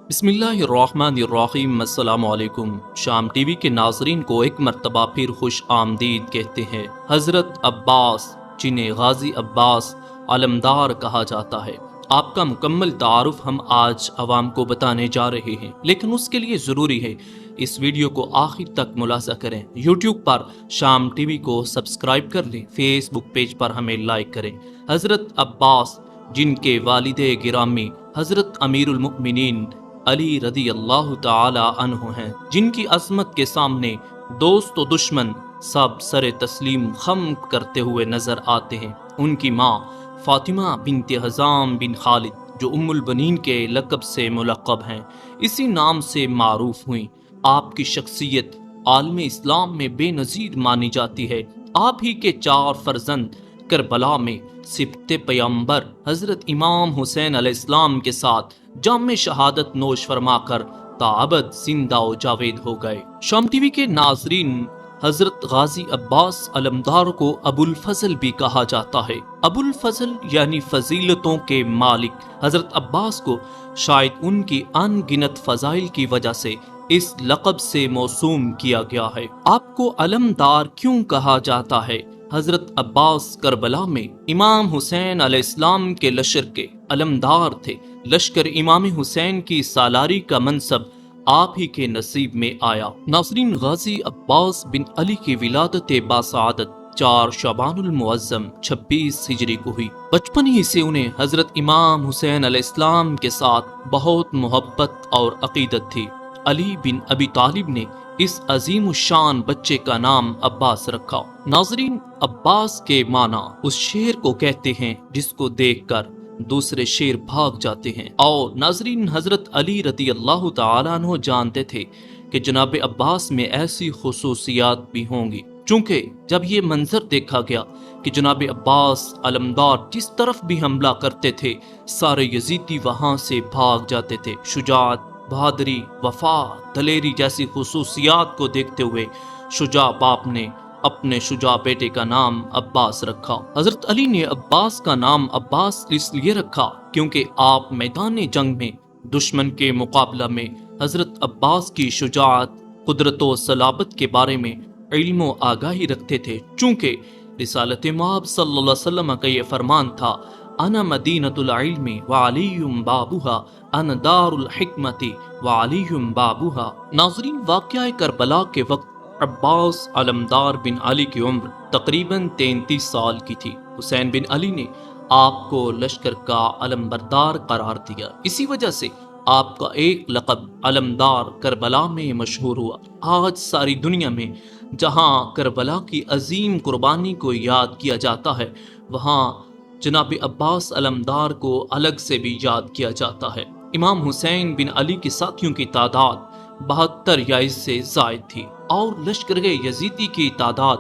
بسم اللہ الرحمن الرحیم۔ السلام علیکم۔ شام ٹی وی کے ناظرین کو ایک مرتبہ پھر خوش آمدید کہتے ہیں۔ حضرت عباس، جنہیں غازی عباس علمدار کہا جاتا ہے، آپ کا مکمل تعارف ہم آج عوام کو بتانے جا رہے ہیں، لیکن اس کے لیے ضروری ہے اس ویڈیو کو آخر تک ملاحظہ کریں۔ یوٹیوب پر شام ٹی وی کو سبسکرائب کر لیں، فیس بک پیج پر ہمیں لائک کریں۔ حضرت عباس، جن کے والد گرامی حضرت امیر المؤمنین علی رضی اللہ تعالی عنہ ہیں، جن کی عظمت کے سامنے دوست و دشمن سب سر تسلیم خم کرتے ہوئے نظر آتے ہیں۔ ان کی ماں فاطمہ بنت حزام بن خالد، جو ام البنین کے لقب سے ملقب ہیں، اسی نام سے معروف ہوئیں۔ آپ کی شخصیت عالم اسلام میں بے نظیر مانی جاتی ہے۔ آپ ہی کے 4 فرزند کربلا میں سبط پیغمبر حضرت امام حسین علیہ السلام کے ساتھ جام شہادت نوش فرما کر تابد زندہ و جاوید ہو گئے۔ شام ٹی وی کے ناظرین، حضرت غازی عباس علمدار کو ابو الفضل بھی کہا جاتا ہے۔ ابو الفضل یعنی فضیلتوں کے مالک۔ حضرت عباس کو شاید ان کی ان گنت فضائل کی وجہ سے اس لقب سے موسوم کیا گیا ہے۔ آپ کو علمدار کیوں کہا جاتا ہے؟ حضرت عباس کربلا میں امام حسین علیہ السلام کے لشکر کے علمدار تھے۔ لشکر امام حسین کی سالاری کا منصب آپ ہی کے نصیب میں آیا۔ ناظرین، غازی عباس بن علی کی ولادت باسعادت 4 شعبان المعظم 26 ہجری کو ہوئی۔ بچپن ہی سے انہیں حضرت امام حسین علیہ السلام کے ساتھ بہت محبت اور عقیدت تھی۔ علی بن ابی طالب نے اس عظیم الشان بچے کا نام عباس رکھا۔ ناظرین، عباس کے معنی اس شیر کو کہتے ہیں جس کو دیکھ کر دوسرے شیر بھاگ جاتے ہیں۔ اور ناظرین، حضرت علی رضی اللہ تعالیٰ عنہ جانتے تھے کہ جناب عباس میں ایسی خصوصیات بھی ہوں گی، چونکہ جب یہ منظر دیکھا گیا کہ جناب عباس علمدار جس طرف بھی حملہ کرتے تھے سارے یزیدی وہاں سے بھاگ جاتے تھے۔ شجاعت، بہادری، وفا، دلیری جیسی خصوصیات کو دیکھتے ہوئے شجاع باپ نے اپنے شجاع بیٹے کا نام عباس رکھا۔ حضرت علی نے عباس کا نام عباس اس لیے رکھا کیونکہ آپ میدان جنگ میں دشمن کے مقابلہ میں حضرت عباس کی شجاعت، قدرت و صلابت کے بارے میں علم و آگاہی رکھتے تھے۔ چونکہ رسالت مآب صلی اللہ علیہ وسلم کا یہ فرمان تھا، انا مدینۃ العلم وعلی بابھا، انا دار الحکمت وعلی بابھا۔ ناظرین، واقعہ کربلا کے وقت عباس علمدار بن علی کی عمر تقریباً 33 سال کی تھی۔ حسین بن علی نے آپ کو لشکر کا علمبردار قرار دیا۔ اسی وجہ سے آپ کا ایک لقب علمدار کربلا میں مشہور ہوا۔ آج ساری دنیا میں جہاں کربلا کی عظیم قربانی کو یاد کیا جاتا ہے، وہاں جناب عباس علمدار کو الگ سے بھی یاد کیا جاتا ہے۔ امام حسین بن علی کے ساتھیوں کی تعداد 72 یا اس سے زائد تھی، اور لشکر یزیدی کی تعداد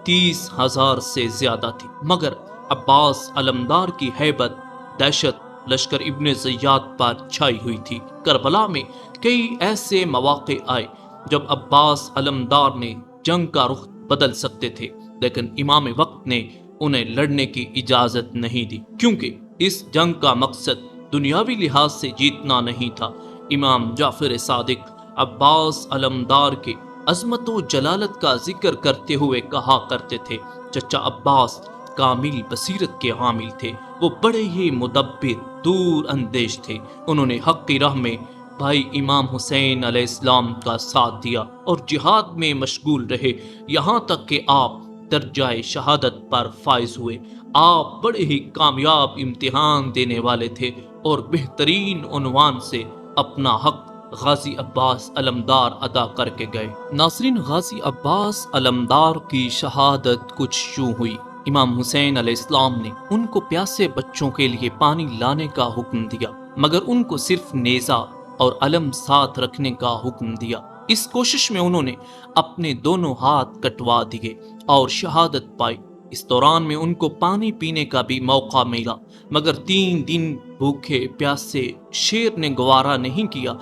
30,000 سے زیادہ تھی، مگر عباس علمدار کی ہیبت، دہشت لشکر ابن زیاد پر چھائی ہوئی تھی۔ کربلا میں کئی ایسے مواقع آئے جب عباس علمدار نے جنگ کا رخ بدل سکتے تھے، لیکن امام وقت نے انہیں لڑنے کی اجازت نہیں دی، کیونکہ اس جنگ کا مقصد دنیاوی لحاظ سے جیتنا نہیں تھا۔ امام جعفر صادق عباس علمدار کے عظمت و جلالت کا ذکر کرتے ہوئے کہا کرتے تھے، چچا عباس کامل بصیرت کے حامل تھے، وہ بڑے ہی مدبر، دور اندیش تھے۔ انہوں نے حق کی راہ میں بھائی امام حسین علیہ السلام کا ساتھ دیا اور جہاد میں مشغول رہے، یہاں تک کہ آپ درجہ شہادت پر فائز ہوئے۔ آپ بڑے ہی کامیاب امتحان دینے والے تھے اور بہترین عنوان سے اپنا حق غازی عباس علمدار ادا کر کے گئے۔ ناظرین، غازی عباس علمدار کی شہادت کچھ یوں ہوئی۔ امام حسین علیہ السلام نے ان کو پیاسے بچوں کے لیے پانی لانے کا حکم دیا، مگر ان کو صرف نیزہ اور علم ساتھ رکھنے کا حکم دیا۔ اس کوشش میں انہوں نے اپنے دونوں ہاتھ کٹوا دیے اور شہادت پائی۔ اس دوران میں ان کو پانی پینے کا بھی موقع ملا، مگر 3 دن بھوکے پیاسے شیر نے گوارا نہیں کیا،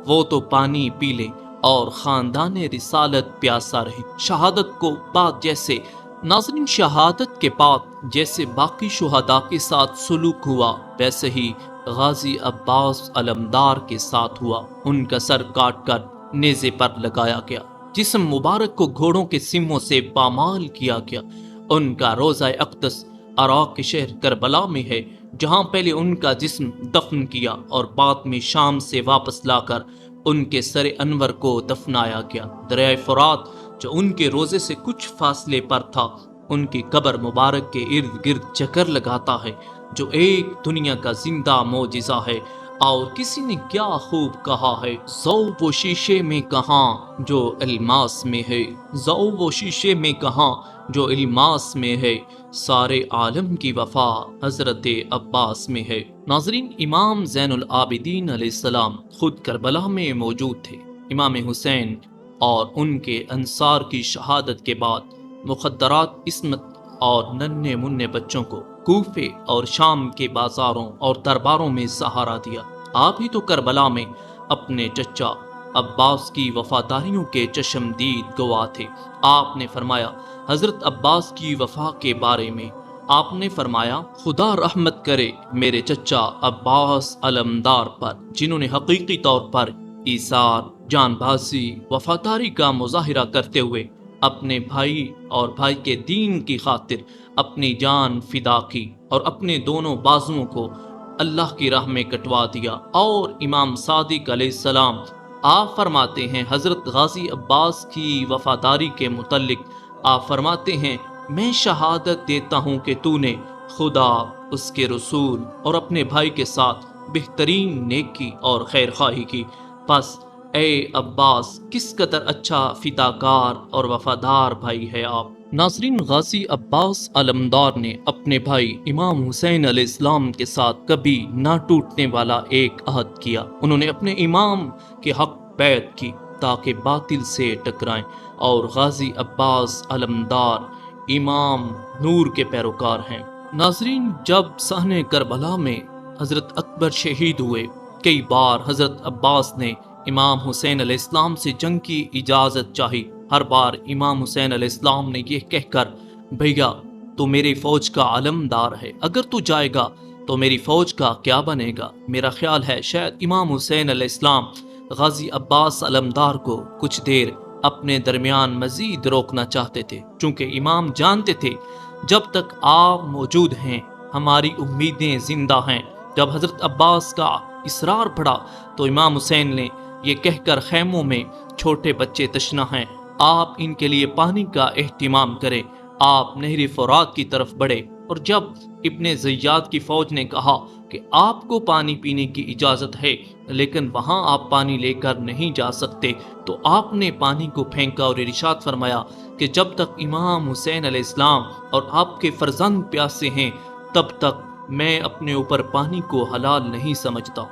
وہ تو پانی پی لے اور خاندان رسالت پیاسا رہے۔ شہادت کو بعد جیسے ناظرین، شہادت کے بعد جیسے باقی شہداء کے ساتھ سلوک ہوا، ویسے ہی غازی عباس علمدار کے ساتھ ہوا۔ ان کا سر کاٹ کر نیزے پر لگایا گیا، جسم مبارک کو گھوڑوں کے سموں سے پامال کیا گیا۔ ان کا روضہ اقدس عراق کے شہر کربلا میں ہے، جہاں پہلے ان کا جسم دفن کیا اور بعد میں شام سے واپس لا کر ان کے سر انور کو دفنایا گیا۔ دریائے فرات جو ان کے روضے سے کچھ فاصلے پر تھا، ان کی قبر مبارک کے ارد گرد چکر لگاتا ہے، جو ایک دنیا کا زندہ معجزہ ہے۔ اور کسی نے کیا خوب کہا ہے، ذو وہ شیشے میں کہاں جو الماس میں ہے، ذو وہ شیشے میں کہاں جو الماس میں ہے، سارے عالم کی وفا حضرت عباس میں ہے۔ ناظرین، امام زین العابدین علیہ السلام خود کربلا میں موجود تھے۔ امام حسین اور ان کے انصار کی شہادت کے بعد مخدرات، عصمت اور ننھے منھے بچوں کو کوفے اور شام کے بازاروں اور درباروں میں سہارا دیا۔ آپ ہی تو کربلا میں اپنے چچا عباس کی وفاداریوں کے چشمدید گواہ تھے۔ آپ نے فرمایا حضرت عباس کی وفا کے بارے میں، آپ نے فرمایا خدا رحمت کرے میرے چچا عباس علمدار پر، جنہوں نے حقیقی طور پر ایثار، جان بازی، وفاداری کا مظاہرہ کرتے ہوئے اپنے بھائی اور بھائی کے دین کی خاطر اپنی جان فدا کی اور اپنے دونوں بازوؤں کو اللہ کی راہ میں کٹوا دیا۔ اور امام صادق علیہ السلام آپ فرماتے ہیں حضرت غازی عباس کی وفاداری کے متعلق، آپ فرماتے ہیں میں شہادت دیتا ہوں کہ تو نے خدا، اس کے رسول اور اپنے بھائی کے ساتھ بہترین نیکی اور خیر خواہی کی۔ پس اے عباس، کس قدر اچھا فداکار اور وفادار بھائی ہے آپ۔ ناظرین، غازی عباس علمدار نے اپنے بھائی امام حسین علیہ السلام کے ساتھ کبھی نہ ٹوٹنے والا ایک عہد کیا۔ انہوں نے اپنے امام کے حق بیعت کی تاکہ باطل سے ٹکرائیں، اور غازی عباس علمدار امام نور کے پیروکار ہیں۔ ناظرین، جب صحن کربلا میں حضرت اکبر شہید ہوئے، کئی بار حضرت عباس نے امام حسین علیہ السلام سے جنگ کی اجازت چاہی۔ ہر بار امام حسین علیہ السلام نے یہ کہہ کر، بھیا تو میری فوج کا علمدار ہے، اگر تو جائے گا تو میری فوج کا کیا بنے گا؟ میرا خیال ہے شاید امام حسین علیہ السلام غازی عباس علمدار کو کچھ دیر اپنے درمیان مزید روکنا چاہتے تھے، چونکہ امام جانتے تھے جب تک آپ موجود ہیں ہماری امیدیں زندہ ہیں۔ جب حضرت عباس کا اصرار پڑا تو امام حسین نے یہ کہہ کر خیموں میں چھوٹے بچے تشنا ہیں، آپ ان کے لیے پانی کا اہتمام کریں۔ آپ نہر فرات کی طرف بڑھے، اور جب ابن زیاد کی فوج نے کہا کہ آپ کو پانی پینے کی اجازت ہے لیکن وہاں آپ پانی لے کر نہیں جا سکتے، تو آپ نے پانی کو پھینکا اور ارشاد فرمایا کہ جب تک امام حسین علیہ السلام اور آپ کے فرزند پیاسے ہیں تب تک میں اپنے اوپر پانی کو حلال نہیں سمجھتا۔